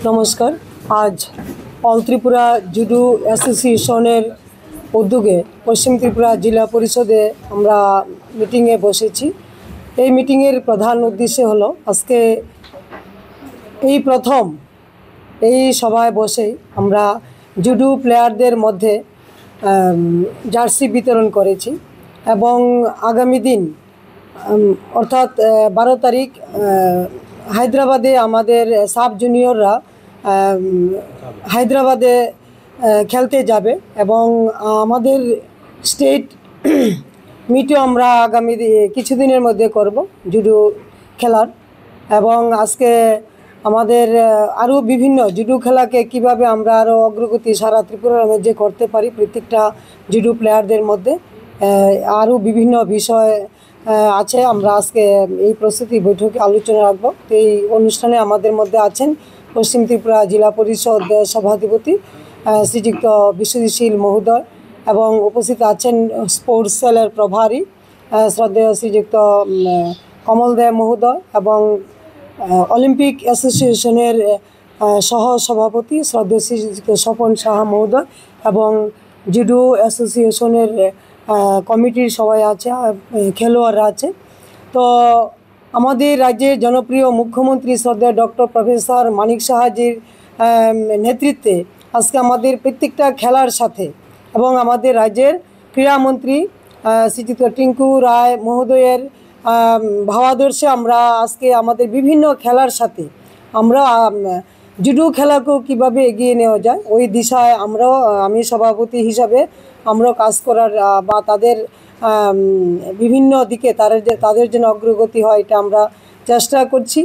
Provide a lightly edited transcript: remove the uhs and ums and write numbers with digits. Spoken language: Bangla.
নমস্কার। আজ অল ত্রিপুরা জুডো অ্যাসোসিয়েশনের উদ্যোগে পশ্চিম ত্রিপুরা জেলা পরিষদে আমরা মিটিংয়ে বসেছি। এই মিটিংয়ের প্রধান উদ্দেশ্য হলো আজকে এই প্রথম এই সভায় বসে আমরা জুডো প্লেয়ারদের মধ্যে জার্সি বিতরণ করেছি এবং আগামী দিন অর্থাৎ 12 তারিখ হায়দ্রাবাদে আমাদের সাব জুনিয়ররা হায়দ্রাবাদে খেলতে যাবে এবং আমাদের স্টেট মিটও আমরা আগামী কিছুদিনের মধ্যে করব জুডো খেলার। এবং আজকে আমাদের আরও বিভিন্ন জুডো খেলাকে কিভাবে আমরা আরও অগ্রগতি সারা ত্রিপুরার মধ্যে করতে পারি প্রত্যেকটা জুডো প্লেয়ারদের মধ্যে আরও বিভিন্ন বিষয় আছে। আমরা আজকে এই প্রস্তুতি বৈঠকে আলোচনা রাখবো। তো এই অনুষ্ঠানে আমাদের মধ্যে আছেন পশ্চিম ত্রিপুরা জেলা পরিষদ সভাধিপতি শ্রীযুক্ত বিশ্বজিৎ শীল মহোদয় এবং উপস্থিত আছেন স্পোর্টস সেলের প্রভারী শ্রদ্ধেয় শ্রীযুক্ত কমল দে মহোদয় এবং অলিম্পিক অ্যাসোসিয়েশনের সহ সভাপতি শ্রদ্ধেয় শ্রীযুক্ত স্বপন সাহা মহোদয় এবং জুডো অ্যাসোসিয়েশনের কমিটির সবাই আছে, খেলোয়াড়রা আছে। তো আমাদের রাজ্যের জনপ্রিয় মুখ্যমন্ত্রী শ্রদ্ধেয় ডক্টর প্রফেসর মানিক সাহাজির নেতৃত্বে আজকে আমাদের প্রত্যেকটা খেলার সাথে এবং আমাদের রাজ্যের ক্রীড়ামন্ত্রী শ্রীযুক্ত টিঙ্কু রায় মহোদয়ের ভাবাদর্শে আমরা আজকে আমাদের বিভিন্ন খেলার সাথে আমরা জুডো খেলাকেও কীভাবে এগিয়ে নেওয়া যায় ওই দিশায় আমরাও আমি সভাপতি হিসাবে আমরাও কাজ করার বা তাদের বিভিন্ন দিকে তাদের যেন অগ্রগতি হয় এটা আমরা চেষ্টা করছি।